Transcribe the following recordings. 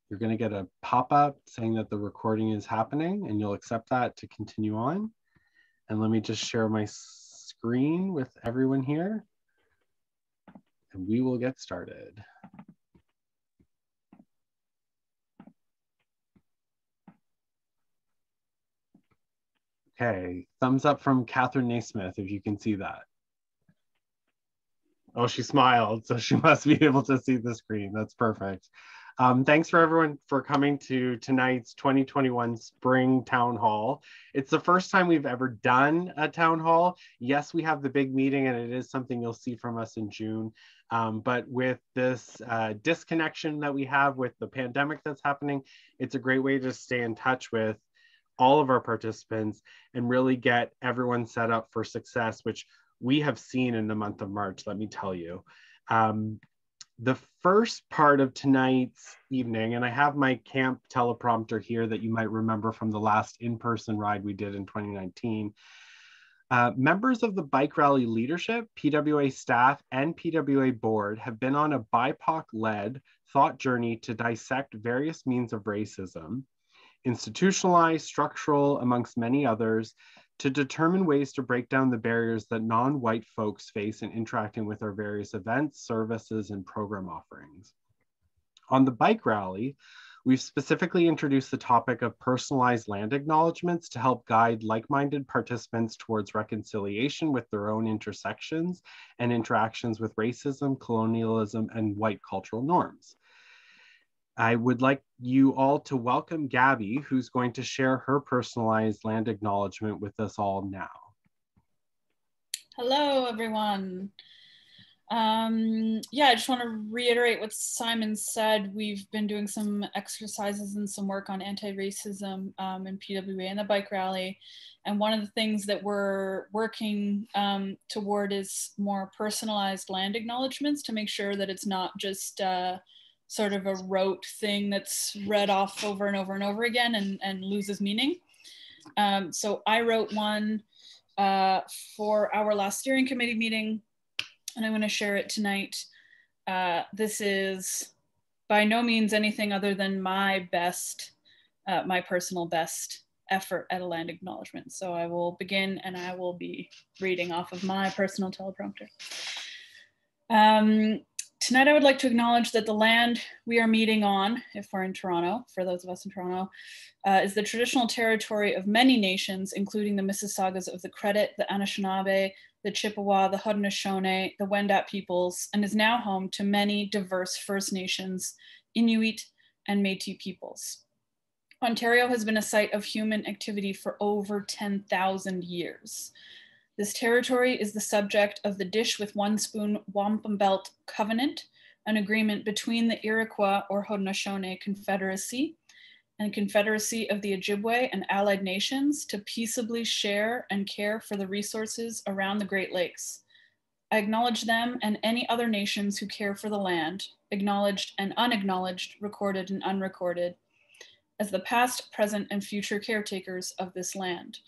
You're going to get a pop-up saying that the recording is happening, and you'll accept that to continue on. And let me just share my screen with everyone here, and we will get started. Okay, thumbs up from Catherine Naismith if you can see that. Oh, she smiled, so she must be able to see the screen. That's perfect. Thanks for everyone for coming to tonight's 2021 Spring Town Hall. It's the first time we've ever done a town hall. Yes, we have the big meeting, and it is something you'll see from us in June. But with this disconnection that we have with the pandemic that's happening, it's a great way to stay in touch with all of our participants and really get everyone set up for success, which we have seen in the month of March, let me tell you. The first part of tonight's evening, and I have my camp teleprompter here that you might remember from the last in-person ride we did in 2019. Members of the bike rally leadership, PWA staff, and PWA board have been on a BIPOC-led thought journey to dissect various means of racism, institutionalized, structural, amongst many others, to determine ways to break down the barriers that non-white folks face in interacting with our various events, services, and program offerings. On the bike rally, we've specifically introduced the topic of personalized land acknowledgements to help guide like-minded participants towards reconciliation with their own intersections and interactions with racism, colonialism, and white cultural norms. I would like you all to welcome Gabby, who's going to share her personalized land acknowledgement with us all now. Hello, everyone. Yeah, I just want to reiterate what Simon said. We've been doing some exercises and some work on anti-racism in PWA and the bike rally. And one of the things that we're working toward is more personalized land acknowledgements to make sure that it's not just sort of a rote thing that's read off over and over and over again and loses meaning. So I wrote one for our last steering committee meeting, and I'm going to share it tonight. This is by no means anything other than my best, my personal best effort at a land acknowledgement. So I will begin, and I will be reading off of my personal teleprompter. Tonight, I would like to acknowledge that the land we are meeting on, if we're in Toronto, for those of us in Toronto, is the traditional territory of many nations, including the Mississaugas of the Credit, the Anishinaabe, the Chippewa, the Haudenosaunee, the Wendat peoples, and is now home to many diverse First Nations, Inuit, and Métis peoples. Ontario has been a site of human activity for over 10,000 years. This territory is the subject of the Dish with One Spoon Wampum Belt Covenant, an agreement between the Iroquois or Haudenosaunee Confederacy and Confederacy of the Ojibwe and allied nations to peaceably share and care for the resources around the Great Lakes. I acknowledge them and any other nations who care for the land, acknowledged and unacknowledged, recorded and unrecorded, as the past, present, and future caretakers of this land.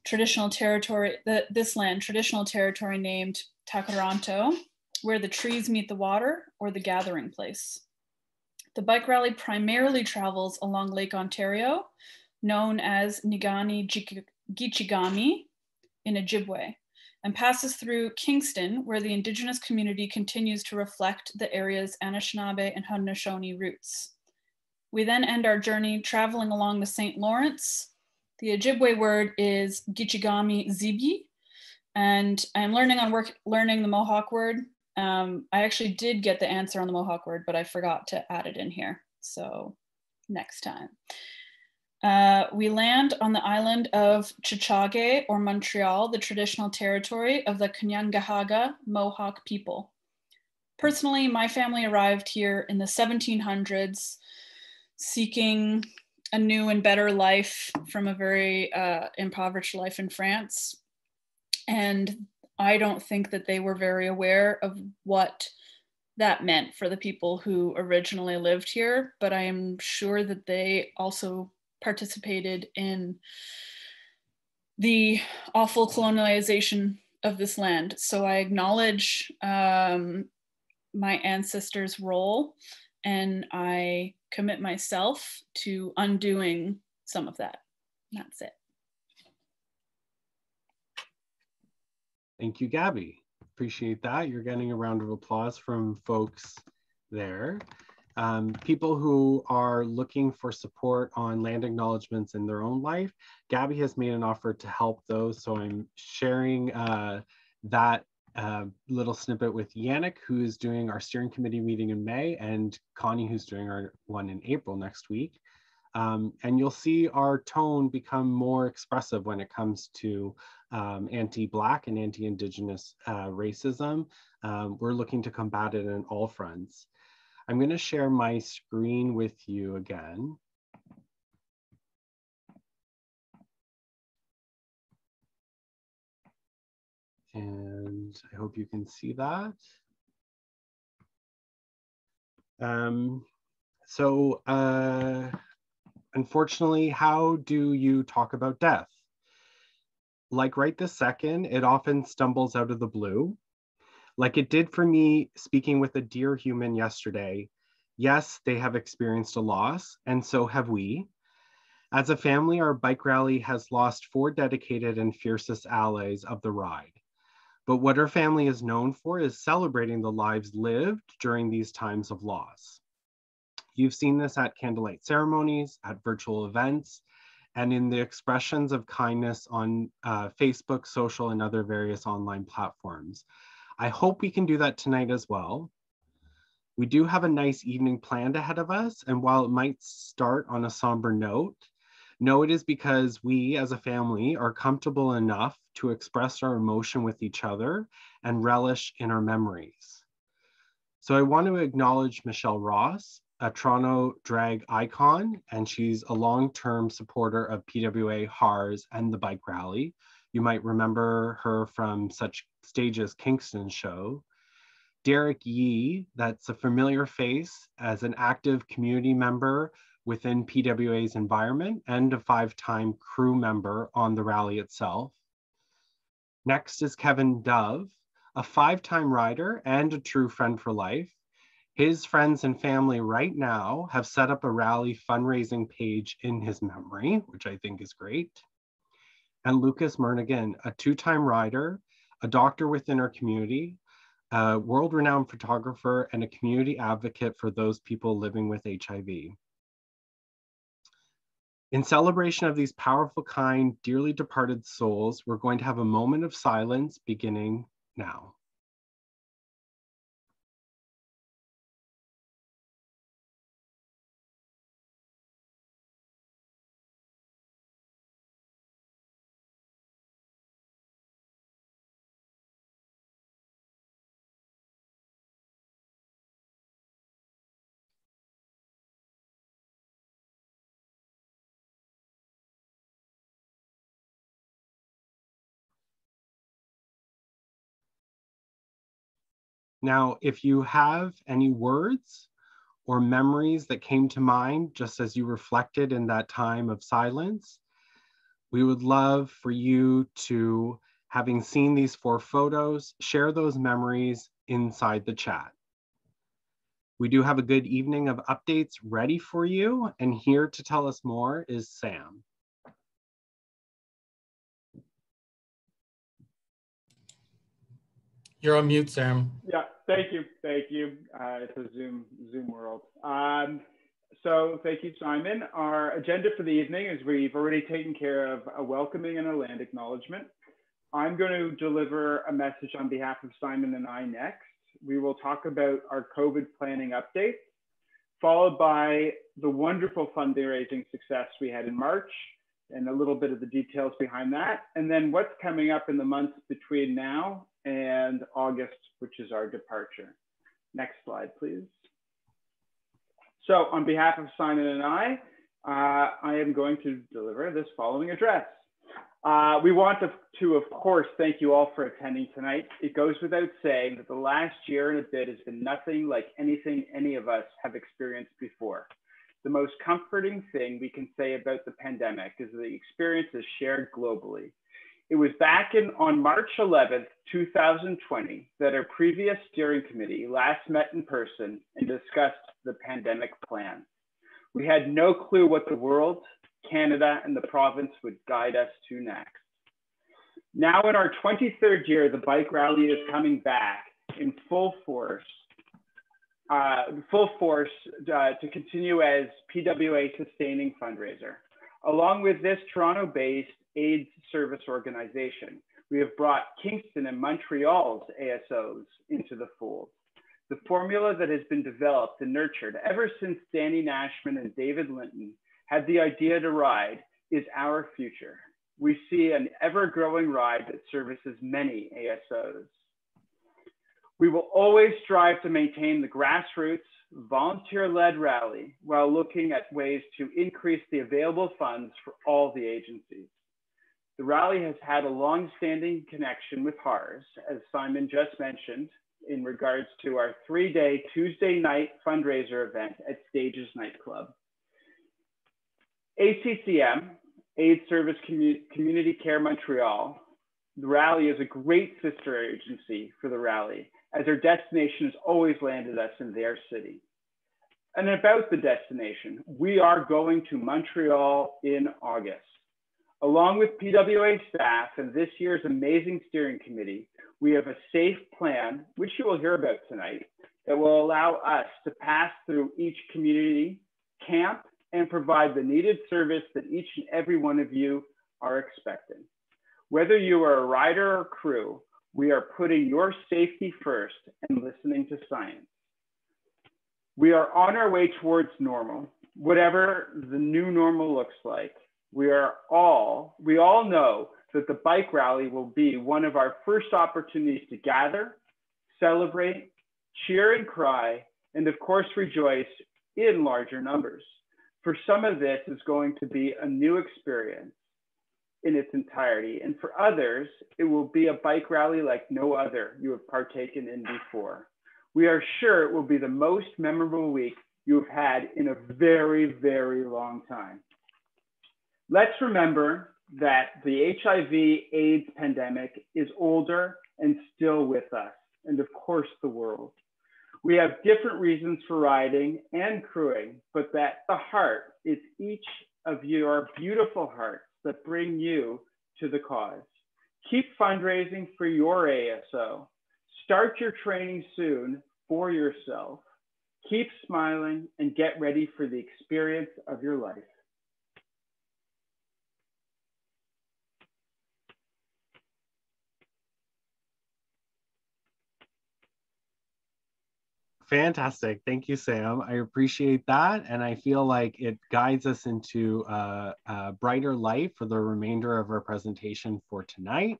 Traditional territory, this land, traditional territory named Takaranto, where the trees meet the water, or the gathering place. The bike rally primarily travels along Lake Ontario, known as Ngani Gichigami in Ojibwe, and passes through Kingston, where the Indigenous community continues to reflect the area's Anishinaabe and Haudenosaunee roots. We then end our journey traveling along the St. Lawrence. The Ojibwe word is Gichigami Zibi, and I'm learning the Mohawk word. I actually did get the answer on the Mohawk word, but I forgot to add it in here. So next time. We land on the island of Tchagè or Montreal, the traditional territory of the Kanien'kehá:ka Mohawk people. Personally, my family arrived here in the 1700s, seeking a new and better life from a very impoverished life in France. And I don't think that they were very aware of what that meant for the people who originally lived here, but I am sure that they also participated in the awful colonialization of this land. So I acknowledge my ancestors' role and I commit myself to undoing some of that. And that's it. Thank you, Gabby. Appreciate that. You're getting a round of applause from folks there. People who are looking for support on land acknowledgements in their own life, Gabby has made an offer to help those. So I'm sharing that little snippet with Yannick, who is doing our steering committee meeting in May, and Connie, who's doing our one in April next week. And you'll see our tone become more expressive when it comes to anti-Black and anti-Indigenous racism. We're looking to combat it on all fronts. I'm going to share my screen with you again. And I hope you can see that. Unfortunately, how do you talk about death? Like right this second, it often stumbles out of the blue. Like it did for me speaking with a dear human yesterday. Yes, they have experienced a loss, and so have we. As a family, our bike rally has lost 4 dedicated and fiercest allies of the ride. But what our family is known for is celebrating the lives lived during these times of loss. You've seen this at candlelight ceremonies, at virtual events, and in the expressions of kindness on Facebook, social, and other various online platforms. I hope we can do that tonight as well. We do have a nice evening planned ahead of us, and while it might start on a somber note, no, it is because we as a family are comfortable enough to express our emotion with each other and relish in our memories. So I want to acknowledge Michelle Ross, a Toronto drag icon, and she's a long-term supporter of PWA, HARS, and the bike rally. You might remember her from such stages as Kingston Show. Derek Yee, that's a familiar face as an active community member within PWA's environment and a 5-time crew member on the rally itself. Next is Kevin Dove, a 5-time rider and a true friend for life. His friends and family right now have set up a rally fundraising page in his memory, which I think is great. And Lucas Murnigan, a 2-time rider, a doctor within our community, a world-renowned photographer, and a community advocate for those people living with HIV. In celebration of these powerful, kind, dearly departed souls, we're going to have a moment of silence beginning now. Now, if you have any words or memories that came to mind just as you reflected in that time of silence, we would love for you to, having seen these 4 photos, share those memories inside the chat. We do have a good evening of updates ready for you, and here to tell us more is Sam. You're on mute, Sam. Yeah, thank you. It's a Zoom world. So thank you, Simon. Our agenda for the evening is we've already taken care of a welcoming and a land acknowledgement. I'm going to deliver a message on behalf of Simon and I next. We will talk about our COVID planning update, followed by the wonderful fundraising success we had in March and a little bit of the details behind that. And then what's coming up in the months between now and August, which is our departure. Next slide, please. So on behalf of Simon and I am going to deliver this following address. We want to, of course, thank you all for attending tonight. It goes without saying that the last year and a bit has been nothing like anything any of us have experienced before. The most comforting thing we can say about the pandemic is that the experience is shared globally. It was back on March 11th, 2020, that our previous steering committee last met in person and discussed the pandemic plan. We had no clue what the world, Canada, and the province would guide us to next. Now in our 23rd year, the bike rally is coming back in full force to continue as PWA sustaining fundraiser. Along with this Toronto-based AIDS service organization, we have brought Kingston and Montreal's ASOs into the fold. The formula that has been developed and nurtured ever since Danny Nashman and David Linton had the idea to ride is our future. We see an ever-growing ride that services many ASOs. We will always strive to maintain the grassroots, volunteer-led rally while looking at ways to increase the available funds for all the agencies. The rally has had a long-standing connection with HARS, as Simon just mentioned, in regards to our 3-day Tuesday night fundraiser event at Stages Nightclub. ACCM, AIDS Service Community Care Montreal, the rally is a great sister agency for the rally, as our destination has always landed us in their city. And about the destination, we are going to Montreal in August. Along with PWA staff and this year's amazing steering committee, we have a safe plan, which you will hear about tonight, that will allow us to pass through each community, camp, and provide the needed service that each and every one of you are expecting. Whether you are a rider or crew, we are putting your safety first and listening to science. We are on our way towards normal, whatever the new normal looks like. We all know that the bike rally will be one of our first opportunities to gather, celebrate, cheer and cry, and of course rejoice in larger numbers. For some of this is going to be a new experience in its entirety, and for others, it will be a bike rally like no other you have partaken in before. We are sure it will be the most memorable week you have had in a very, very long time. Let's remember that the HIV/AIDS pandemic is older and still with us, and of course the world. We have different reasons for riding and crewing, but at the heart is each of your beautiful hearts that bring you to the cause. Keep fundraising for your ASO. Start your training soon for yourself. Keep smiling and get ready for the experience of your life. Fantastic. Thank you, Sam. I appreciate that. And I feel like it guides us into a brighter light for the remainder of our presentation for tonight.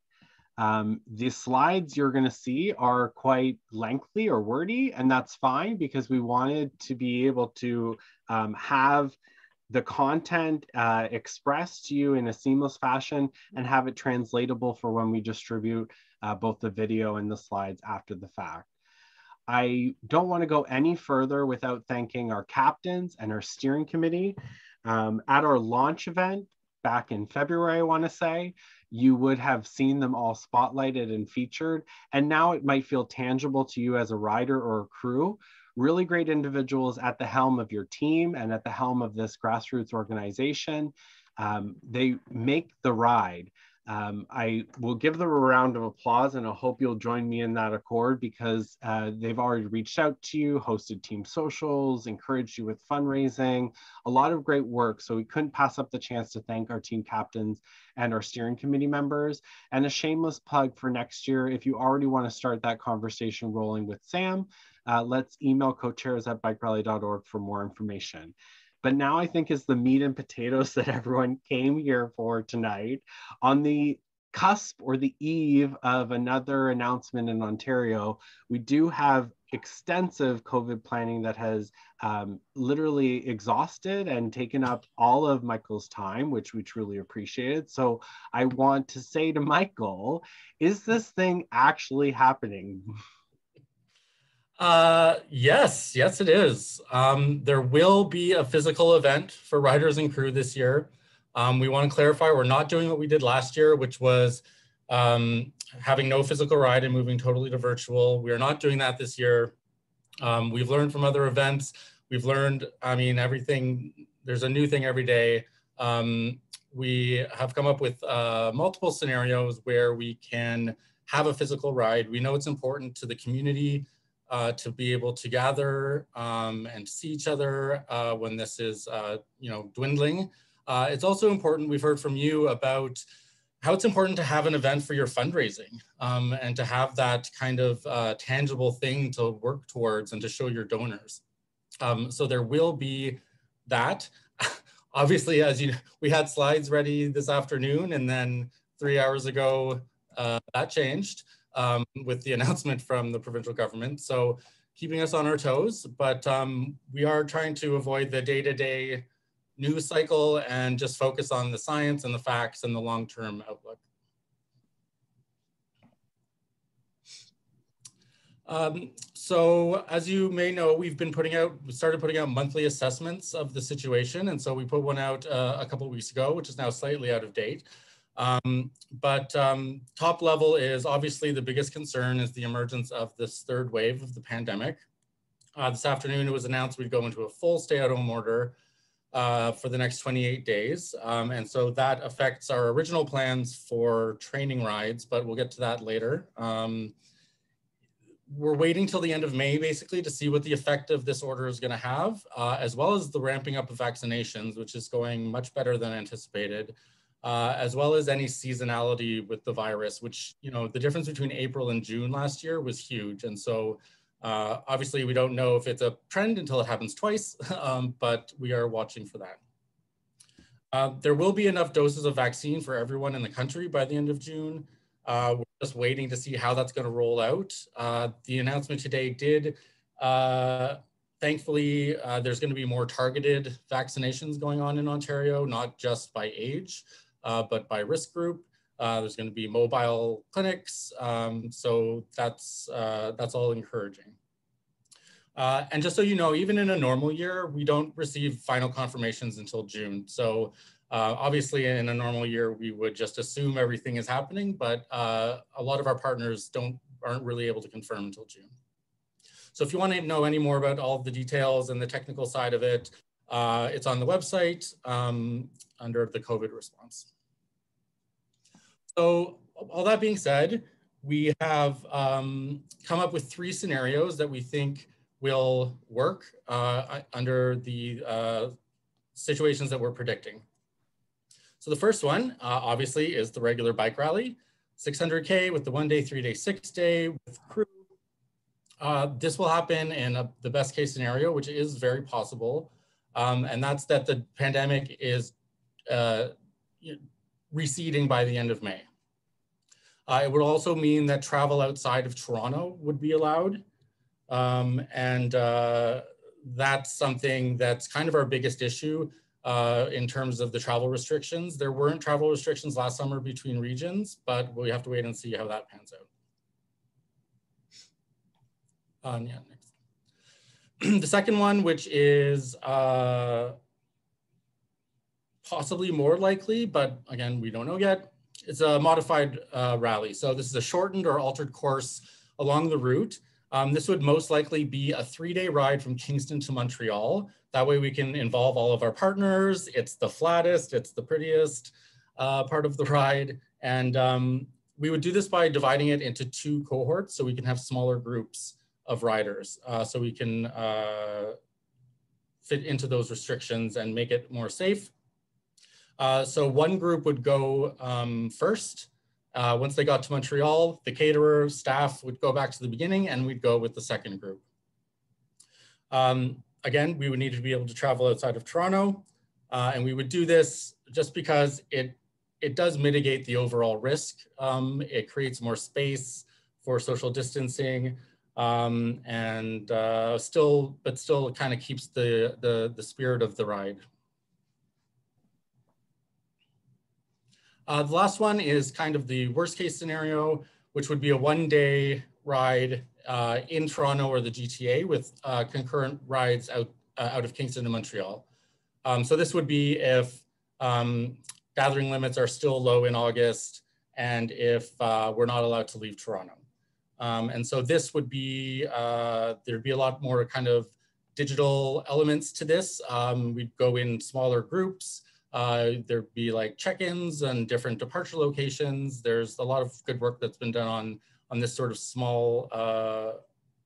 The slides you're going to see are quite lengthy or wordy, and that's fine because we wanted to be able to have the content expressed to you in a seamless fashion and have it translatable for when we distribute both the video and the slides after the fact. I don't want to go any further without thanking our captains and our steering committee. At our launch event back in February, I want to say, you would have seen them all spotlighted and featured, and now it might feel tangible to you as a rider or a crew. Really great individuals at the helm of your team and at the helm of this grassroots organization. They make the ride. I will give them a round of applause, and I hope you'll join me in that accord because they've already reached out to you, hosted team socials, encouraged you with fundraising, a lot of great work. So we couldn't pass up the chance to thank our team captains and our steering committee members. And a shameless plug for next year, if you already want to start that conversation rolling with Sam, let's email co-chairs@bikerally.org for more information. But now I think is the meat and potatoes that everyone came here for tonight. On the cusp or the eve of another announcement in Ontario, we do have extensive COVID planning that has literally exhausted and taken up all of Michael's time, which we truly appreciated. So I want to say to Michael, is this thing actually happening? Yes, it is. There will be a physical event for riders and crew this year. We want to clarify we're not doing what we did last year, which was having no physical ride and moving totally to virtual. We are not doing that this year. We've learned from other events. we've learned, I mean, everything, there's a new thing every day. We have come up with multiple scenarios where we can have a physical ride. We know it's important to the community to be able to gather and see each other when this is, you know, dwindling. It's also important, we've heard from you about how it's important to have an event for your fundraising and to have that kind of tangible thing to work towards and to show your donors. So there will be that. Obviously, as you know, we had slides ready this afternoon, and then 3 hours ago, that changed with the announcement from the provincial government. So keeping us on our toes, but we are trying to avoid the day-to-day news cycle and just focus on the science and the facts and the long-term outlook. So as you may know, we started putting out monthly assessments of the situation. And so we put one out a couple of weeks ago, which is now slightly out of date. Top level is obviously the biggest concern is the emergence of this third wave of the pandemic. This afternoon, it was announced we'd go into a full stay-at-home order for the next 28 days. And so that affects our original plans for training rides, but we'll get to that later. We're waiting till the end of May, basically, to see what the effect of this order is going to have, as well as the ramping up of vaccinations, which is going much better than anticipated, as well as any seasonality with the virus, which, you know, the difference between April and June last year was huge. And so obviously, we don't know if it's a trend until it happens twice, but we are watching for that. There will be enough doses of vaccine for everyone in the country by the end of June. We're just waiting to see how that's going to roll out. The announcement today did, thankfully, there's going to be more targeted vaccinations going on in Ontario, not just by age, but by risk group. There's going to be mobile clinics, so that's all encouraging. And just so you know, even in a normal year, we don't receive final confirmations until June. So obviously, in a normal year, we would just assume everything is happening, but a lot of our partners aren't really able to confirm until June. So if you want to know any more about all of the details and the technical side of it, it's on the website under the COVID response. So all that being said, we have come up with 3 scenarios that we think will work under the situations that we're predicting. So the first one, obviously, is the regular bike rally, 600K with the 1-day, 3-day, 6-day with crew. This will happen in the best case scenario, which is very possible. And that's that the pandemic is receding by the end of May. It would also mean that travel outside of Toronto would be allowed. That's something that's kind of our biggest issue in terms of the travel restrictions. There weren't travel restrictions last summer between regions, but we have to wait and see how that pans out. Yeah, next. The second one, which is possibly more likely, but again, we don't know yet. It's a modified rally. So this is a shortened or altered course along the route. This would most likely be a 3-day ride from Kingston to Montreal. That way we can involve all of our partners. It's the flattest, it's the prettiest part of the ride. And we would do this by dividing it into 2 cohorts so we can have smaller groups of riders. So we can fit into those restrictions and make it more safe. So one group would go first. Once they got to Montreal, the caterer staff would go back to the beginning and we'd go with the second group. Again, we would need to be able to travel outside of Toronto. And we would do this just because it does mitigate the overall risk. It creates more space for social distancing and still kind of keeps the spirit of the ride. The last one is kind of the worst case scenario, which would be a 1-day ride in Toronto or the GTA with concurrent rides out of Kingston to Montreal. So this would be if gathering limits are still low in August and if we're not allowed to leave Toronto. And so this would be, there'd be a lot more kind of digital elements to this. We'd go in smaller groups. There'd be like check-ins and different departure locations. There's a lot of good work that's been done on this sort of small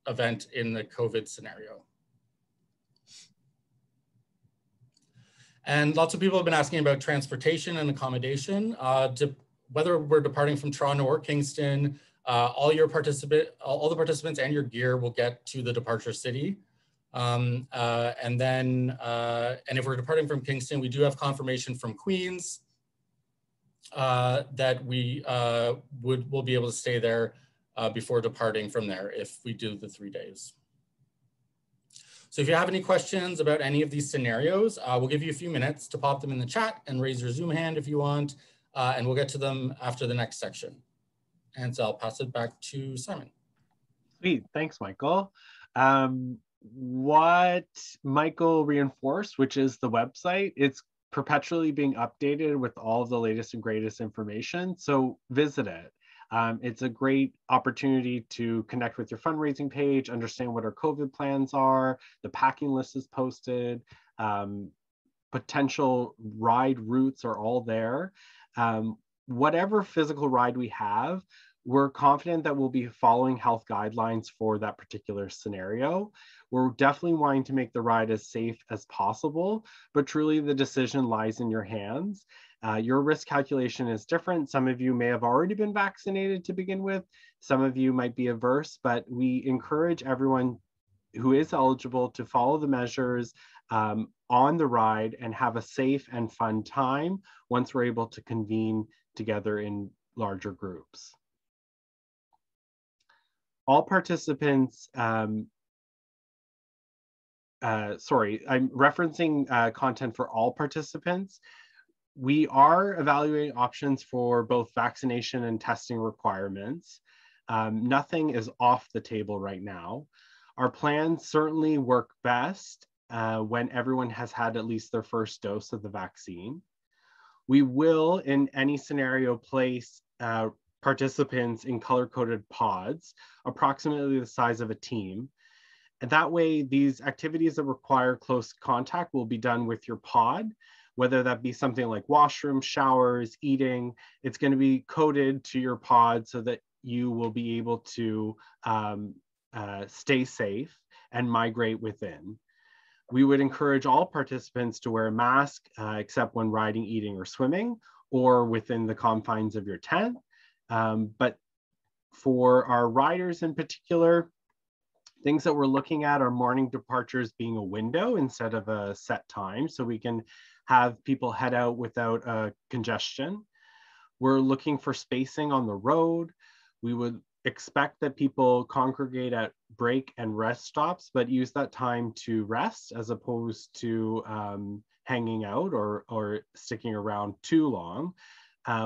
event in the COVID scenario. And lots of people have been asking about transportation and accommodation. Whether we're departing from Toronto or Kingston, all the participants and your gear will get to the departure city. And if we're departing from Kingston, we do have confirmation from Queens that we will be able to stay there before departing from there if we do the 3 days. So if you have any questions about any of these scenarios, we'll give you a few minutes to pop them in the chat and raise your Zoom hand if you want, and we'll get to them after the next section. And so I'll pass it back to Simon. Sweet, thanks, Michael. What Michael reinforced, which is the website, it's perpetually being updated with all of the latest and greatest information, so visit it. It's a great opportunity to connect with your fundraising page, understand what our COVID plans are, the packing list is posted, potential ride routes are all there. Whatever physical ride we have, we're confident that we'll be following health guidelines for that particular scenario. We're definitely wanting to make the ride as safe as possible, but truly the decision lies in your hands. Your risk calculation is different. Some of you may have already been vaccinated to begin with. Some of you might be averse, but we encourage everyone who is eligible to follow the measures on the ride and have a safe and fun time once we're able to convene together in larger groups. All participants, sorry, I'm referencing content for all participants. We are evaluating options for both vaccination and testing requirements. Nothing is off the table right now. Our plans certainly work best when everyone has had at least their first dose of the vaccine. We will, in any scenario, place participants in color-coded pods, approximately the size of a team. And that way, these activities that require close contact will be done with your pod, whether that be something like washroom, showers, eating. It's going to be coded to your pod so that you will be able to stay safe and migrate within. We would encourage all participants to wear a mask except when riding, eating, or swimming, or within the confines of your tent. But for our riders in particular, things that we're looking at are morning departures being a window instead of a set time, so we can have people head out without congestion. We're looking for spacing on the road. We would expect that people congregate at break and rest stops, but use that time to rest as opposed to hanging out or sticking around too long.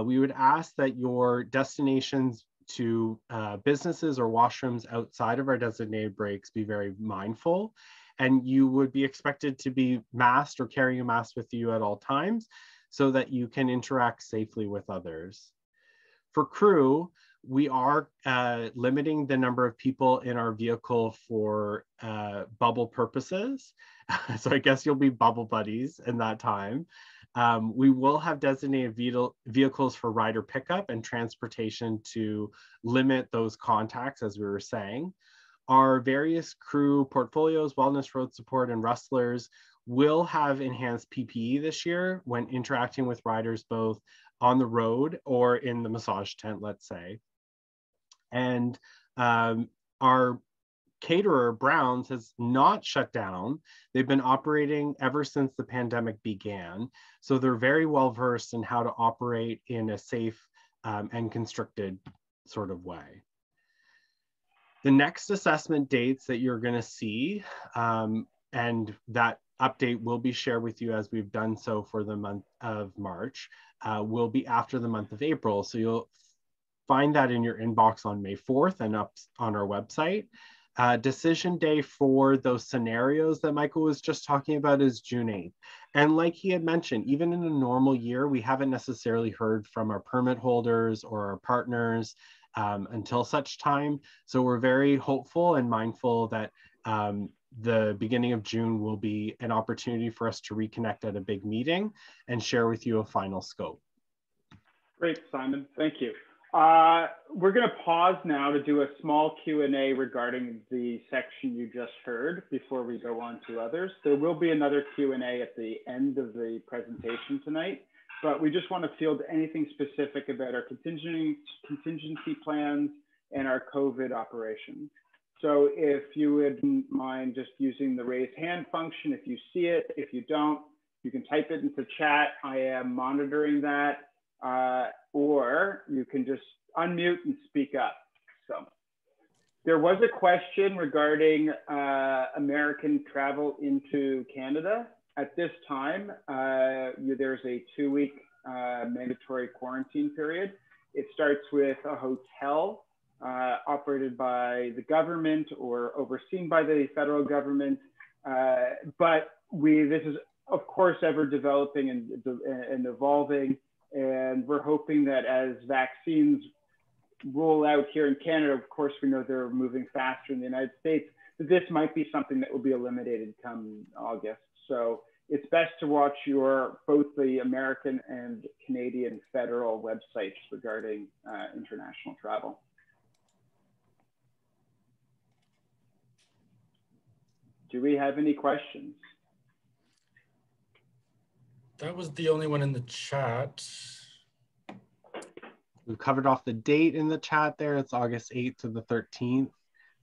We would ask that your destinations to businesses or washrooms outside of our designated breaks be very mindful, and you would be expected to be masked or carrying a mask with you at all times so that you can interact safely with others. For crew, we are limiting the number of people in our vehicle for bubble purposes. So I guess you'll be bubble buddies in that time. We will have designated vehicles for rider pickup and transportation to limit those contacts, as we were saying. Our various crew portfolios, wellness, road support, and rustlers will have enhanced PPE this year when interacting with riders both on the road or in the massage tent, let's say. And our caterer, Brown's, has not shut down. They've been operating ever since the pandemic began. So they're very well versed in how to operate in a safe and constricted sort of way. The next assessment dates that you're going to see, and that update will be shared with you as we've done so for the month of March, will be after the month of April. So you'll find that in your inbox on May 4th and up on our website. Decision day for those scenarios that Michael was just talking about is June 8th. And like he had mentioned, even in a normal year, we haven't necessarily heard from our permit holders or our partners until such time. So we're very hopeful and mindful that the beginning of June will be an opportunity for us to reconnect at a big meeting and share with you a final scope. Great, Simon, thank you. We're going to pause now to do a small Q&A regarding the section you just heard before we go on to others. There will be another Q&A at the end of the presentation tonight, but we just want to field anything specific about our contingency plans and our COVID operations. So if you wouldn't mind just using the raise hand function, if you see it, if you don't, you can type it into chat. I am monitoring that. Or you can just unmute and speak up. So there was a question regarding American travel into Canada. At this time, there's a 2-week mandatory quarantine period. It starts with a hotel operated by the government or overseen by the federal government. But this is, of course, ever developing and evolving. And we're hoping that as vaccines roll out here in Canada, of course, we know they're moving faster in the United States, that this might be something that will be eliminated come August. So it's best to watch both the American and Canadian federal websites regarding international travel. Do we have any questions? That was the only one in the chat. We've covered off the date in the chat there. It's August 8th to the 13th.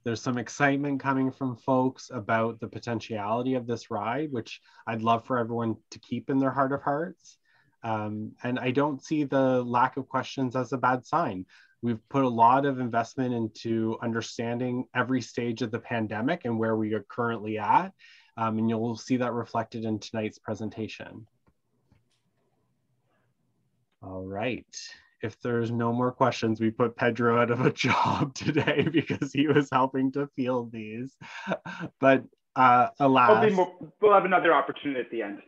There's some excitement coming from folks about the potentiality of this ride, which I'd love for everyone to keep in their heart of hearts. And I don't see the lack of questions as a bad sign. We've put a lot of investment into understanding every stage of the pandemic and where we are currently at. And you'll see that reflected in tonight's presentation. All right. If there's no more questions, we put Pedro out of a job today because he was helping to field these. But alas, we'll have another opportunity at the end.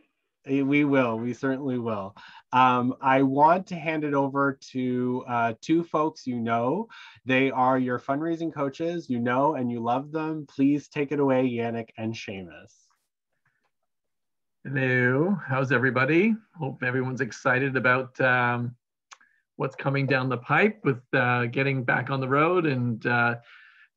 We will. We certainly will. I want to hand it over to 2 folks you know. They are your fundraising coaches. You know and you love them. Please take it away, Yannick and Seamus. Hello, how's everybody? Hope everyone's excited about what's coming down the pipe with getting back on the road and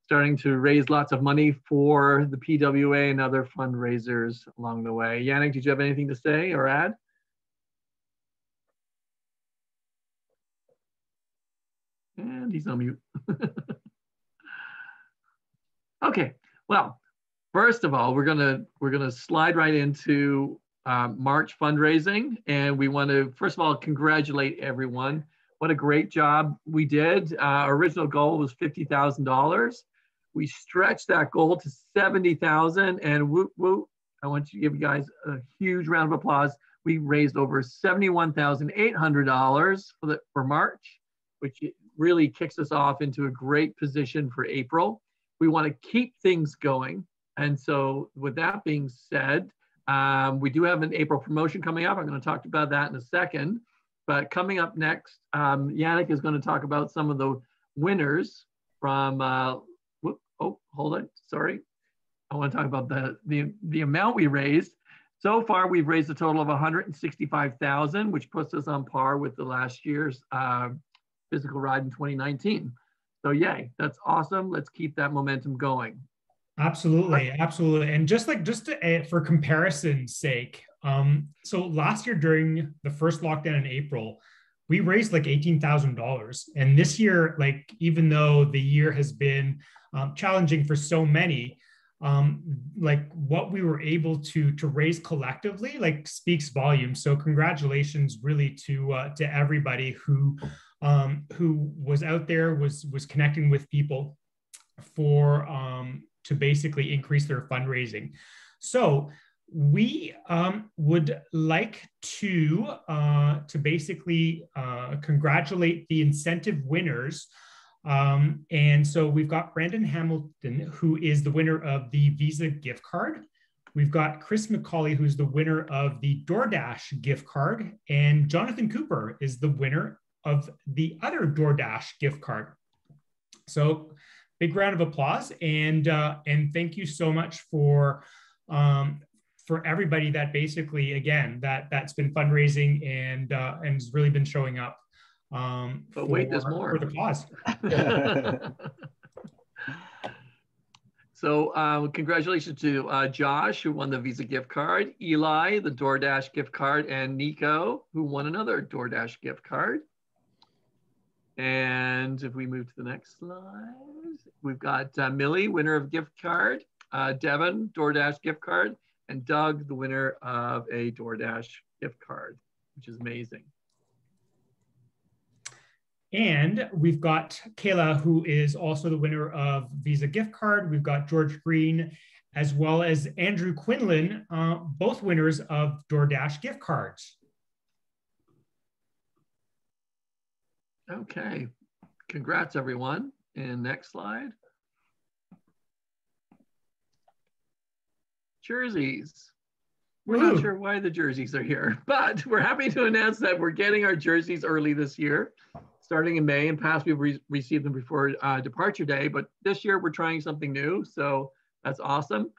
starting to raise lots of money for the PWA and other fundraisers along the way. Yannick, did you have anything to say or add? And he's on mute. Okay, well, first of all, we're gonna slide right into March fundraising, and we want to first of all congratulate everyone. What a great job we did. Our original goal was $50,000. We stretched that goal to $70,000, and whoop whoop! I want to give you guys a huge round of applause. We raised over $71,800 for March, which really kicks us off into a great position for April. We want to keep things going. And so with that being said, we do have an April promotion coming up. I'm going to talk about that in a second. But coming up next, Yannick is going to talk about some of the winners from, oh, hold on, sorry. I want to talk about the amount we raised. So far, we've raised a total of $165,000, which puts us on par with the last year's physical ride in 2019. So yay, that's awesome. Let's keep that momentum going. Absolutely, absolutely. And just for comparison's sake, so last year during the first lockdown in April, we raised like $18,000. And this year, like, even though the year has been challenging for so many, like what we were able to raise collectively, like, speaks volumes. So congratulations really to everybody who was out there, was connecting with people for to basically increase their fundraising. So we would like to basically congratulate the incentive winners. And so we've got Brandon Hamilton, who is the winner of the Visa gift card. We've got Chris McCauley, who's the winner of the DoorDash gift card. And Jonathan Cooper is the winner of the other DoorDash gift card. So big round of applause, and thank you so much for everybody that basically, again, that's been fundraising and has really been showing up. But wait, there's more. For the cause. So congratulations to Josh, who won the Visa gift card, Eli, the DoorDash gift card, and Nico, who won another DoorDash gift card. And if we move to the next slide, we've got Millie, winner of gift card, Devin, DoorDash gift card, and Doug, the winner of a DoorDash gift card, which is amazing. And we've got Kayla, who is also the winner of Visa gift card. We've got George Green, as well as Andrew Quinlan, both winners of DoorDash gift cards. Okay, congrats everyone. And next slide. Jerseys. We're not sure why the jerseys are here, but we're happy to announce that we're getting our jerseys early this year. Starting in May. In past, we've received them before departure day, but this year we're trying something new. So that's awesome.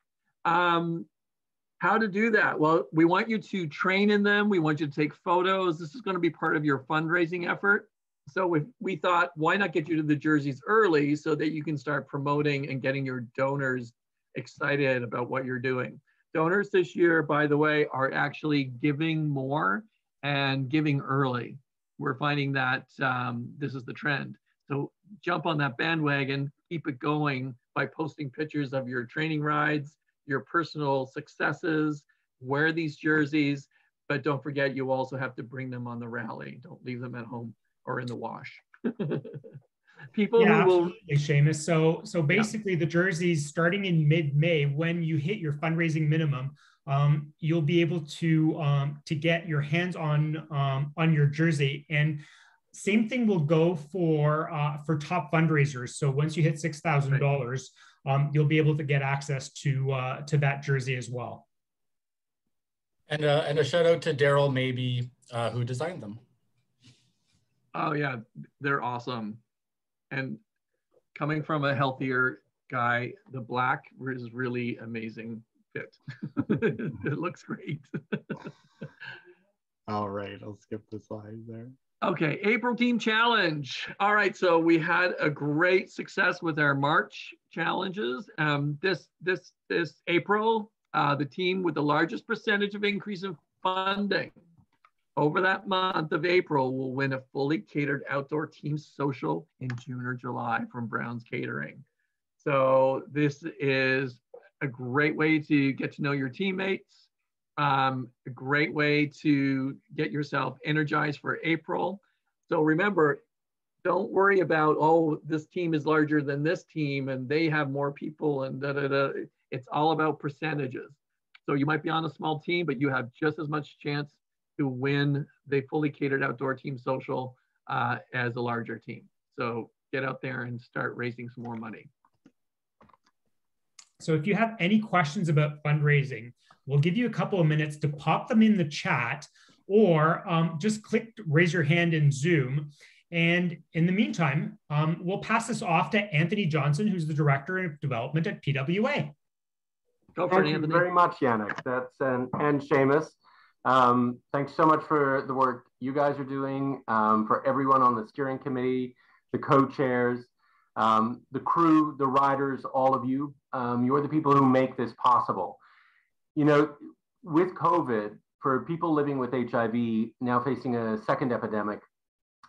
How to do that? Well, we want you to train in them. We want you to take photos. This is going to be part of your fundraising effort. So we thought, why not get you to the jerseys early so that you can start promoting and getting your donors excited about what you're doing. Donors this year, by the way, are actually giving more and giving early. We're finding that this is the trend. So jump on that bandwagon, keep it going by posting pictures of your training rides, your personal successes, wear these jerseys, but don't forget you also have to bring them on the rally. Don't leave them at home or in the wash. People who will... Seamus. So basically the jerseys starting in mid-May, when you hit your fundraising minimum, you'll be able to get your hands on your jersey. And same thing will go for top fundraisers. So once you hit $6,000, you'll be able to get access to that jersey as well. And a shout out to Daryl Maybe, who designed them. Oh yeah, they're awesome. And coming from a healthier guy, the black is really amazing fit. It looks great. All right, I'll skip the slide there. Okay, April Team Challenge. All right, so we had a great success with our March challenges. This April, the team with the largest percentage of increase in funding over that month of April will win a fully catered outdoor team social in June or July from Brown's Catering. So this is a great way to get to know your teammates, a great way to get yourself energized for April. So remember, don't worry about, oh, this team is larger than this team and they have more people and da, da, da. It's all about percentages. So you might be on a small team, but you have just as much chance to win the fully catered outdoor team social as a larger team. So get out there and start raising some more money. So if you have any questions about fundraising, we'll give you a couple of minutes to pop them in the chat, or just click raise your hand in Zoom. And in the meantime, we'll pass this off to Anthony Johnson, who's the Director of Development at PWA. Go for it, Anthony. Thank you very much, Yannick. And Seamus. Thanks so much for the work you guys are doing, for everyone on the steering committee, the co-chairs, the crew, the riders, all of you. You're the people who make this possible. You know, with COVID, for people living with HIV, now facing a second epidemic,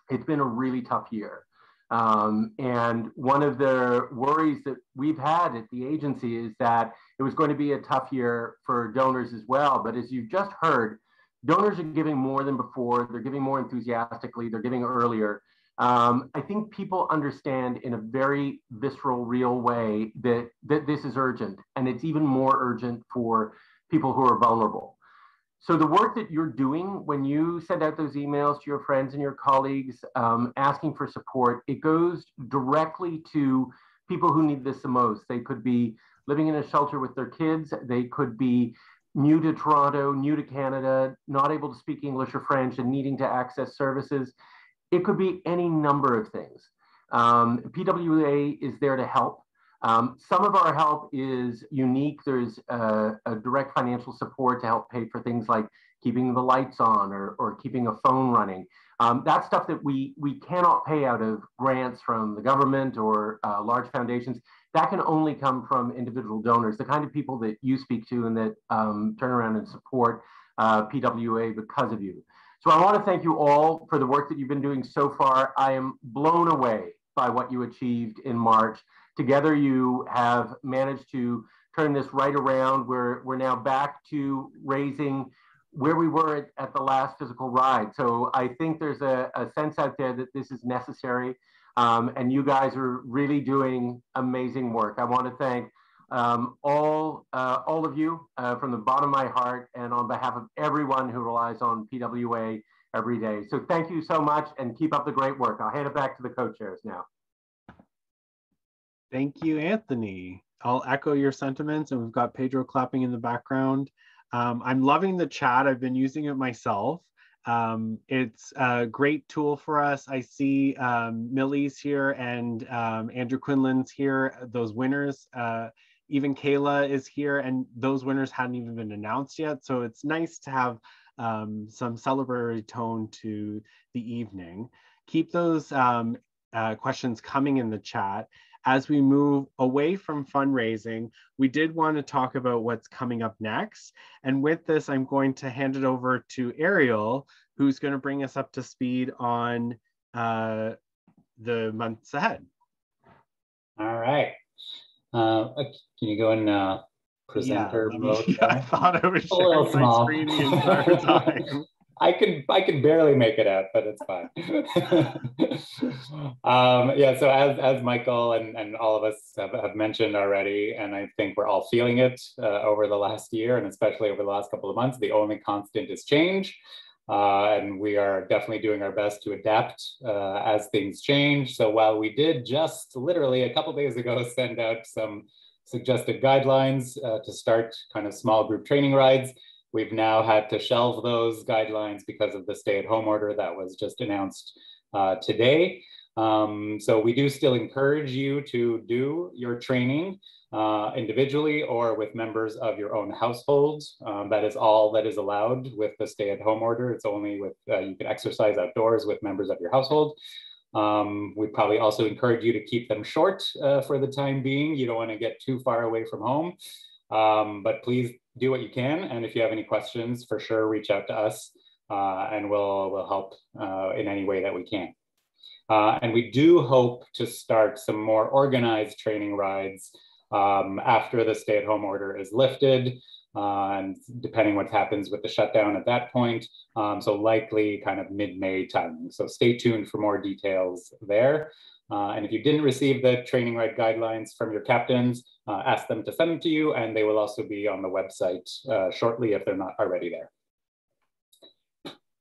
it's been a really tough year. And one of the worries that we've had at the agency is that it was going to be a tough year for donors as well. But as you've just heard, donors are giving more than before. They're giving more enthusiastically. They're giving earlier. I think people understand in a very visceral, real way that this is urgent, and it's even more urgent for people who are vulnerable. So the work that you're doing when you send out those emails to your friends and your colleagues asking for support, it goes directly to people who need this the most. They could be living in a shelter with their kids. They could be new to Toronto, new to Canada, not able to speak English or French and needing to access services. It could be any number of things. PWA is there to help. Some of our help is unique. There's a direct financial support to help pay for things like keeping the lights on or keeping a phone running. That's stuff that we cannot pay out of grants from the government or large foundations. That can only come from individual donors, the kind of people that you speak to and that turn around and support PWA because of you. So I want to thank you all for the work that you've been doing so far. I am blown away by what you achieved in March. Together, you have managed to turn this right around. We're now back to raising where we were at the last physical ride. So I think there's a sense out there that this is necessary. And you guys are really doing amazing work. I want to thank all of you from the bottom of my heart and on behalf of everyone who relies on PWA every day. So thank you so much and keep up the great work. I'll hand it back to the co-chairs now. Thank you, Anthony. I'll echo your sentiments, and we've got Pedro clapping in the background. I'm loving the chat. I've been using it myself. It's a great tool for us. I see Millie's here and Andrew Quinlan's here, those winners. Even Kayla is here, and those winners hadn't even been announced yet. So it's nice to have some celebratory tone to the evening. Keep those questions coming in the chat. As we move away from fundraising, we did want to talk about what's coming up next. And with this, I'm going to hand it over to Ariel, who's going to bring us up to speed on the months ahead. All right. Can you go in presenter mode? Yeah, I thought I was sharing my screen the entire time. I can barely make it out, but it's fine. Yeah, so as Michael and all of us have mentioned already, and I think we're all feeling it over the last year, and especially over the last couple of months, the only constant is change. And we are definitely doing our best to adapt as things change. So while we did just literally a couple days ago send out some suggested guidelines to start kind of small group training rides, we've now had to shelve those guidelines because of the stay-at-home order that was just announced today. So we do still encourage you to do your training individually or with members of your own households. That is all that is allowed with the stay-at-home order. It's only with, you can exercise outdoors with members of your household. We probably also encourage you to keep them short for the time being. You don't want to get too far away from home, but please do what you can. And if you have any questions, for sure, reach out to us and we'll help in any way that we can. And we do hope to start some more organized training rides after the stay-at-home order is lifted, and depending what happens with the shutdown at that point. So likely kind of mid-May timing. So stay tuned for more details there. And if you didn't receive the training ride guidelines from your captains, ask them to send them to you, and they will also be on the website shortly if they're not already there.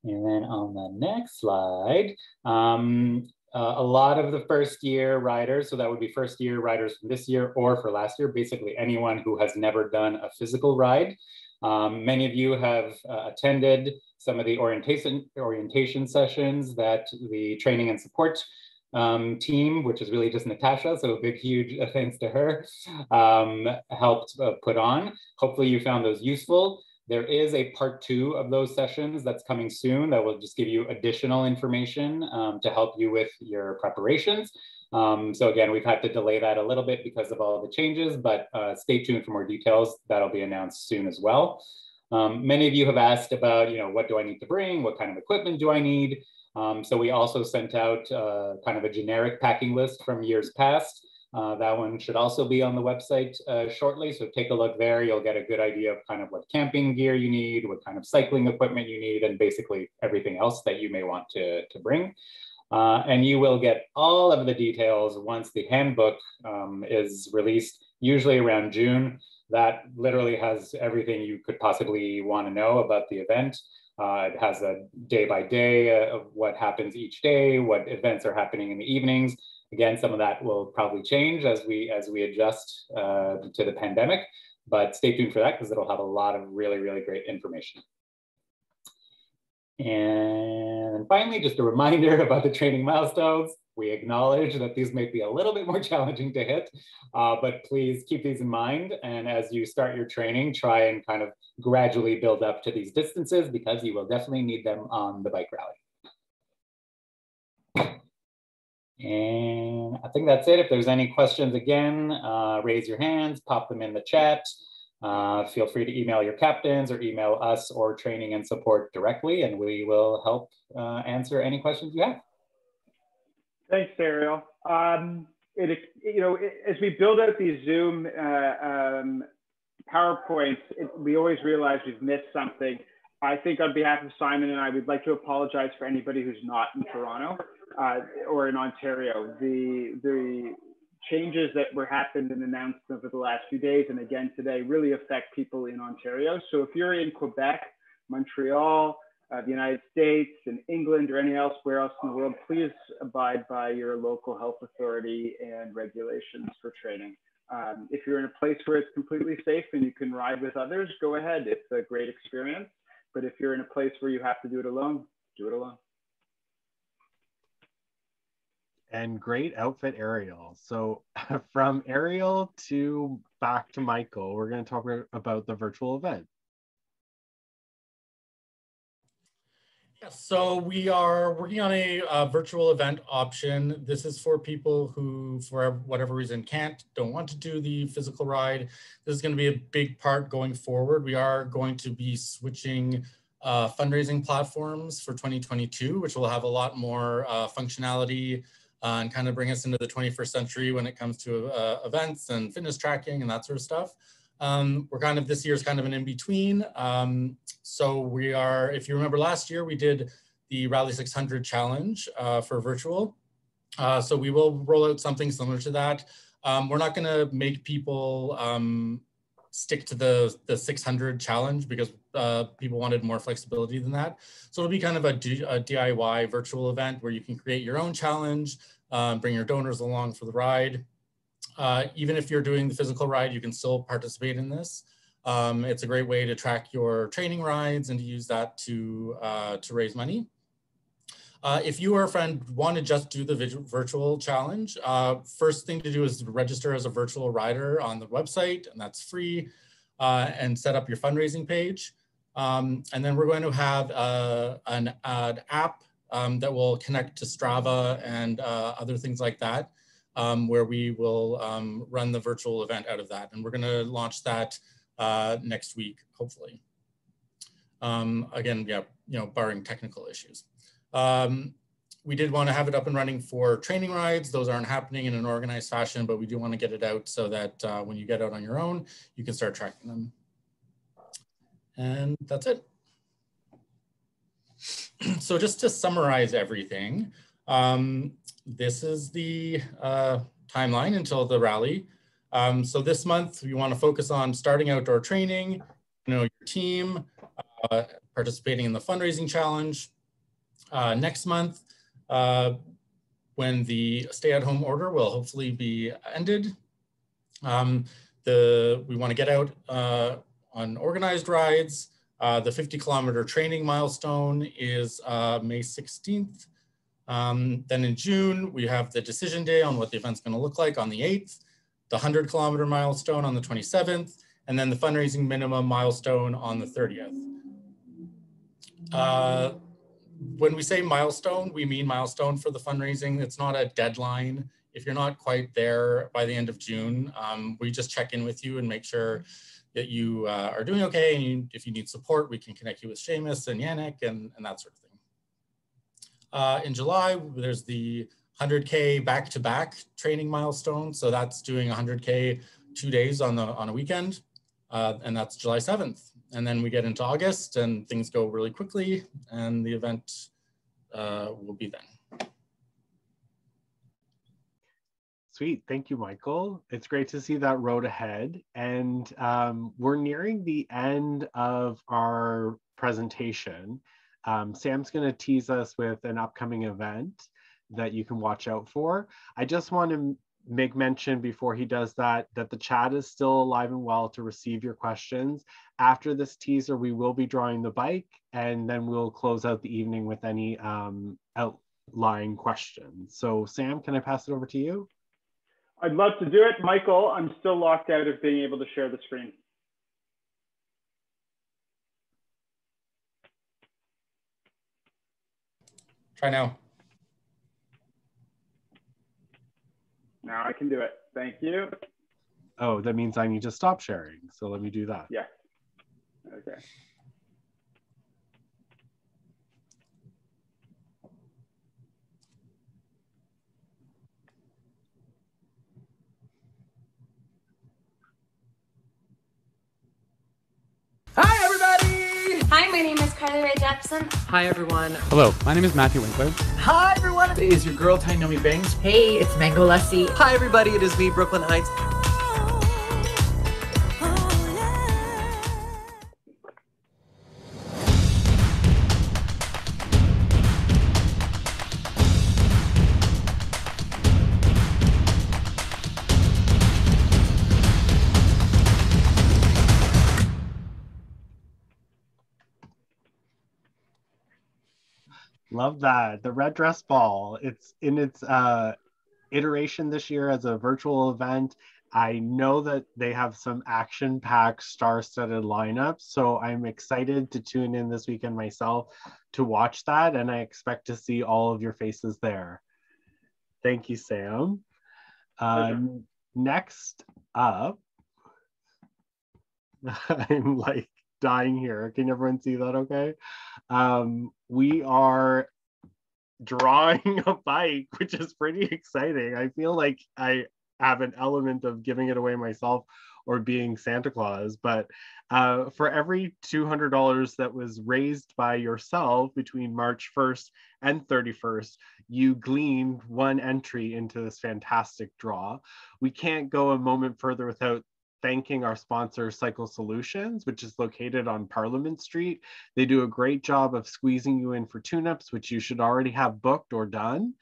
And then on the next slide, a lot of the first year riders, so that would be first year riders from this year or for last year, basically anyone who has never done a physical ride. Many of you have attended some of the orientation sessions that the training and support team, which is really just Natasha, so a big, huge thanks to her, helped put on. Hopefully you found those useful. There is a part 2 of those sessions that's coming soon that will just give you additional information to help you with your preparations. So again, we've had to delay that a little bit because of all the changes, but stay tuned for more details. That'll be announced soon as well. Many of you have asked about, what do I need to bring? What kind of equipment do I need? So we also sent out kind of a generic packing list from years past. That one should also be on the website shortly. So take a look there. You'll get a good idea of kind of what camping gear you need, what kind of cycling equipment you need, and basically everything else that you may want to bring. And you will get all of the details once the handbook is released, usually around June. That literally has everything you could possibly want to know about the event. It has a day-by-day of what happens each day, what events are happening in the evenings. Again, some of that will probably change as we adjust to the pandemic, but stay tuned for that because it'll have a lot of really, really great information. And finally, just a reminder about the training milestones. We acknowledge that these may be a little bit more challenging to hit, but please keep these in mind. And as you start your training, try and kind of gradually build up to these distances because you will definitely need them on the bike rally. And I think that's it. If there's any questions, again, raise your hands, pop them in the chat. Feel free to email your captains or email us or training and support directly, and we will help answer any questions you have. Thanks, Ariel. As we build out these Zoom PowerPoints, we always realize we've missed something. I think on behalf of Simon and I, we'd like to apologize for anybody who's not in Toronto or in Ontario. The changes that were happened and announced over the last few days and again today really affect people in Ontario. So if you're in Quebec, Montreal, the United States, and England, or anywhere else in the world, please abide by your local health authority and regulations for training. If you're in a place where it's completely safe and you can ride with others, go ahead. It's a great experience. But if you're in a place where you have to do it alone, do it alone. And great outfit, Ariel. So from Ariel to back to Michael, we're going to talk about the virtual event. So we are working on a virtual event option. This is for people who, for whatever reason, don't want to do the physical ride. This is going to be a big part going forward. We are going to be switching fundraising platforms for 2022, which will have a lot more functionality and kind of bring us into the 21st century when it comes to events and fitness tracking and that sort of stuff. We're kind of, this year's kind of an in-between. So we are, if you remember last year, we did the Rally 600 challenge for virtual. So we will roll out something similar to that. We're not gonna make people stick to the 600 challenge because people wanted more flexibility than that. So it'll be kind of a DIY virtual event where you can create your own challenge, bring your donors along for the ride. Even if you're doing the physical ride, you can still participate in this. It's a great way to track your training rides and to use that to raise money. If you or a friend want to just do the virtual challenge, first thing to do is register as a virtual rider on the website, and that's free, and set up your fundraising page. And then we're going to have an app that will connect to Strava and other things like that, where we will run the virtual event out of that. And we're going to launch that next week, hopefully. Again, yeah, barring technical issues. We did want to have it up and running for training rides. Those aren't happening in an organized fashion, but we do want to get it out so that when you get out on your own, you can start tracking them. And that's it. So just to summarize everything, this is the timeline until the rally. So this month, we want to focus on starting outdoor training, your team, participating in the fundraising challenge. Next month, when the stay-at-home order will hopefully be ended, we want to get out on organized rides. The 50-kilometer training milestone is May 16th. Then in June, we have the decision day on what the event's going to look like on the 8th, the 100-kilometer milestone on the 27th, and then the fundraising minimum milestone on the 30th. When we say milestone, we mean milestone for the fundraising. It's not a deadline. If you're not quite there by the end of June, we just check in with you and make sure that you are doing okay. And if you need support, we can connect you with Seamus and Yannick and that sort of thing. In July, there's the 100K back-to-back training milestone. So that's doing 100K 2 days on a weekend, and that's July 7th. And then we get into August and things go really quickly and the event will be then. Sweet, thank you, Michael. It's great to see that road ahead. And we're nearing the end of our presentation. Sam's gonna tease us with an upcoming event that you can watch out for. I just want to make mention before he does that the chat is still alive and well to receive your questions. After this teaser, we will be drawing the bike, and then we'll close out the evening with any line questions. So Sam, can I pass it over to you? I'd love to do it. Michael, I'm still locked out of being able to share the screen. Try now. Now I can do it. Thank you. Oh, that means I need to stop sharing. So let me do that. Yeah. Okay. Hi, everybody! Hi, my name is Carly Rae Jepson. Hi, everyone. Hello, my name is Matthew Winkler. Hi, everyone. It is your girl, Tainomi Banks. Hey, it's Mango Lassie. Hi, everybody. It is me, Brooklyn Heights. Love that. The Red Dress Ball. It's in its iteration this year as a virtual event. I know that they have some action-packed, star-studded lineups, so I'm excited to tune in this weekend myself to watch that, and I expect to see all of your faces there. Thank you, Sam. Next up, I'm like dying here. Can everyone see that okay? We are drawing a bike, which is pretty exciting. I feel like I have an element of giving it away myself or being Santa Claus, but for every $200 that was raised by yourself between March 1st and 31st, you gleaned one entry into this fantastic draw. We can't go a moment further without thanking our sponsor, Cycle Solutions, which is located on Parliament Street. They do a great job of squeezing you in for tune-ups, which you should already have booked or done.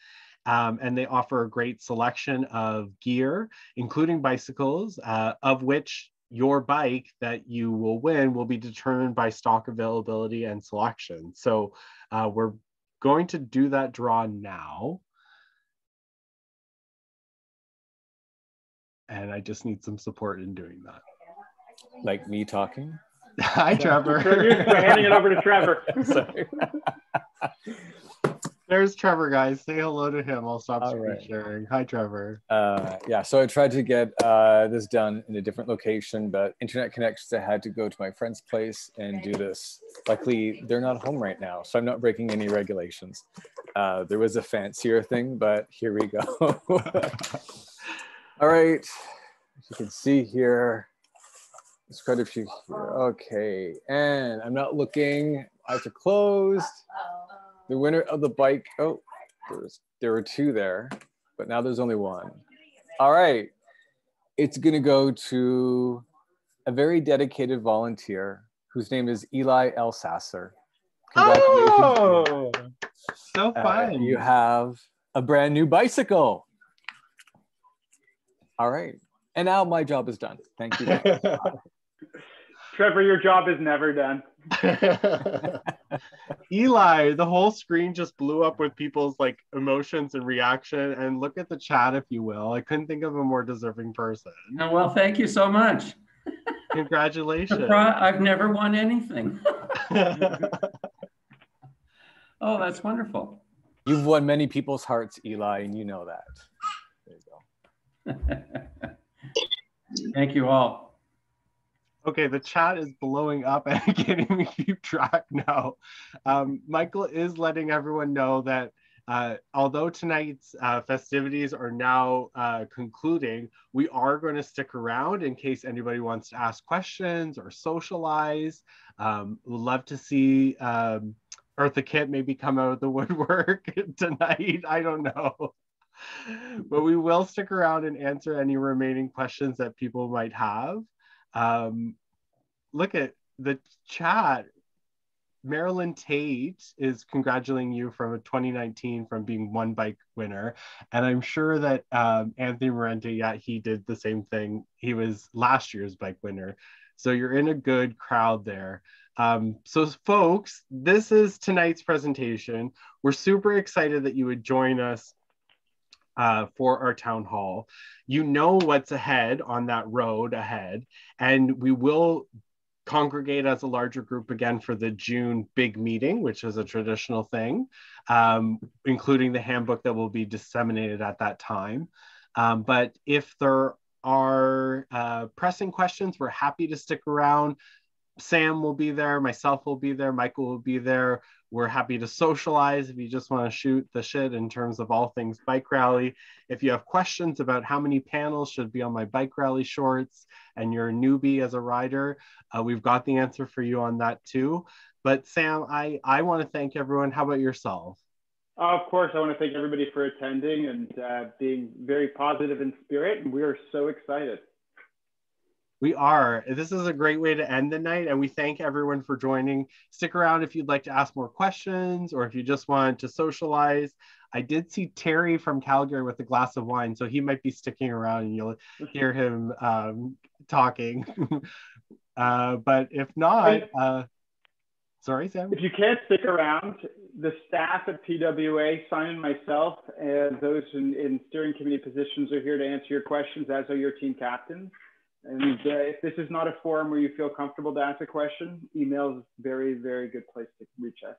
And they offer a great selection of gear, including bicycles, of which your bike that you will win will be determined by stock availability and selection. So we're going to do that draw now. And I just need some support in doing that. Like me talking? Hi, Trevor. We're handing it over to Trevor. Sorry. There's Trevor, guys. Say hello to him. I'll stop screen right. sharing. Hi, Trevor. Yeah, so I tried to get this done in a different location, but internet connections, I had to go to my friend's place and do this. Luckily, they're not home right now, so I'm not breaking any regulations. There was a fancier thing, but here we go. All right, as you can see here, there's quite a few here. Okay, and I'm not looking, eyes are closed. The winner of the bike, oh, there were two there, but now there's only one. All right, it's gonna go to a very dedicated volunteer whose name is Eli L. Sasser. Congratulations. Oh, so fun. You have a brand new bicycle. All right, and now my job is done. Thank you. Trevor, your job is never done. Eli, the whole screen just blew up with people's like emotions and reaction. And look at the chat, if you will. I couldn't think of a more deserving person. Oh, well, thank you so much. Congratulations. I've never won anything. Oh, that's wonderful. You've won many people's hearts, Eli, and you know that. There you go. Thank you all. Okay, the chat is blowing up and I can't even keep track now. Michael is letting everyone know that although tonight's festivities are now concluding, we are going to stick around in case anybody wants to ask questions or socialize. We'd love to see Eartha Kitt maybe come out of the woodwork tonight. I don't know. But we will stick around and answer any remaining questions that people might have. Look at the chat. Marilyn Tate is congratulating you from 2019 from being one bike winner. And I'm sure that Anthony Morente, yeah, he did the same thing. He was last year's bike winner. So you're in a good crowd there. So folks, this is tonight's presentation. We're super excited that you would join us for our town hall. You know what's ahead on that road ahead, and we will congregate as a larger group again for the June big meeting, which is a traditional thing, including the handbook that will be disseminated at that time. But if there are pressing questions, we're happy to stick around. Sam will be there, myself will be there, Michael will be there. We're happy to socialize if you just want to shoot the shit in terms of all things bike rally. If you have questions about how many panels should be on my bike rally shorts and you're a newbie as a rider, we've got the answer for you on that too. But Sam, I want to thank everyone. How about yourself? Of course, I want to thank everybody for attending and being very positive in spirit. And we are so excited. We are. This is a great way to end the night, and we thank everyone for joining. Stick around if you'd like to ask more questions or if you just want to socialize. I did see Terry from Calgary with a glass of wine, so he might be sticking around and you'll hear him talking. But if not, sorry, Sam? If you can't stick around, the staff at PWA, Simon, myself, and those in steering committee positions are here to answer your questions, as are your team captains. And if this is not a forum where you feel comfortable to ask a question, email is a very, very good place to reach us.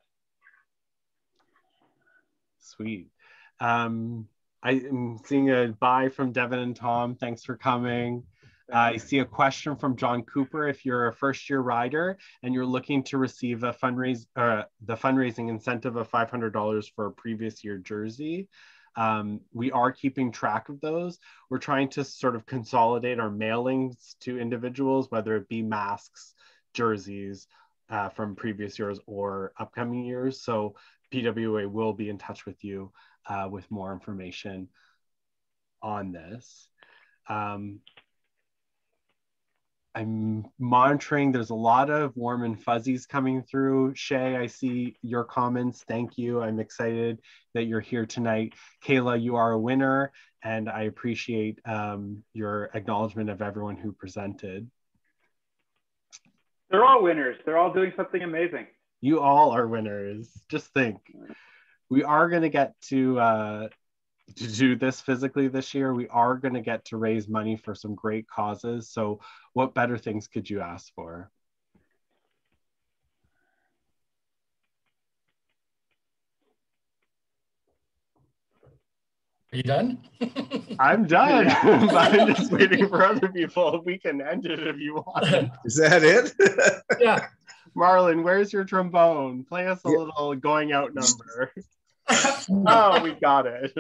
Sweet. I'm seeing a bye from Devin and Tom. Thanks for coming. I see a question from John Cooper. If you're a first-year rider and you're looking to receive a the fundraising incentive of $500 for a previous year jersey, we are keeping track of those. We're trying to sort of consolidate our mailings to individuals, whether it be masks, jerseys from previous years or upcoming years. So PWA will be in touch with you with more information on this. I'm monitoring. There's a lot of warm and fuzzies coming through. Shay, I see your comments. Thank you. I'm excited that you're here tonight. Kayla, you are a winner, and I appreciate your acknowledgement of everyone who presented. They're all winners. They're all doing something amazing. You all are winners. Just think. We are going to get to do this physically this year. We are going to get to raise money for some great causes. So what better things could you ask for? Are you done? I'm done. I'm just waiting for other people. We can end it if you want. Is that it? Yeah. Marlon, where's your trombone? Play us a little going out number. Oh, we got it.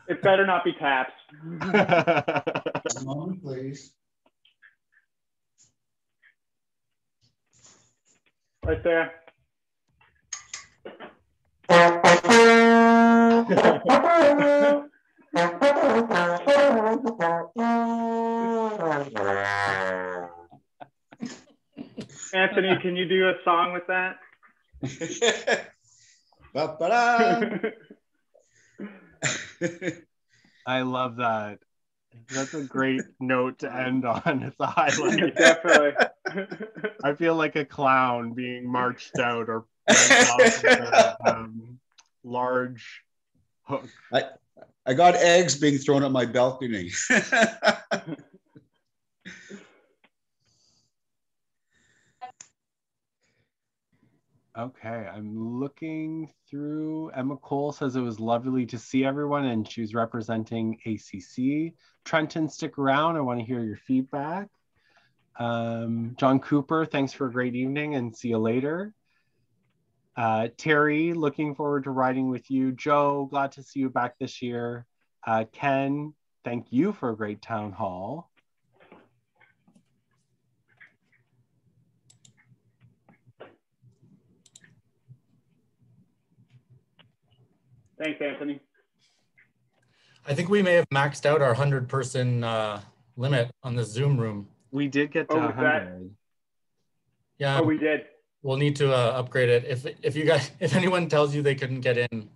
It better not be taps. One moment, please. Right there. Anthony, can you do a song with that? I love that. That's a great note to end on. It's a highlight. Definitely. I feel like a clown being marched out or off with a large hook. I got eggs being thrown at my balcony. Okay, I'm looking through. Emma Cole says it was lovely to see everyone and she was representing ACC. Trenton, stick around. I want to hear your feedback. John Cooper, thanks for a great evening and see you later. Terry, looking forward to riding with you. Joe, glad to see you back this year. Ken, thank you for a great town hall. Thanks, Anthony. I think we may have maxed out our 100-person limit on the Zoom room. We did get to 100. Yeah. Oh, we did. We'll need to upgrade it. If anyone tells you they couldn't get in,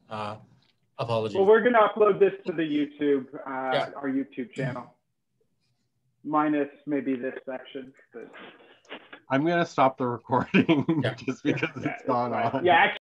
apologies. Well, we're going to upload this to the YouTube, our YouTube channel, minus maybe this section. But... I'm going to stop the recording Yeah. just because it's gone on. Yeah,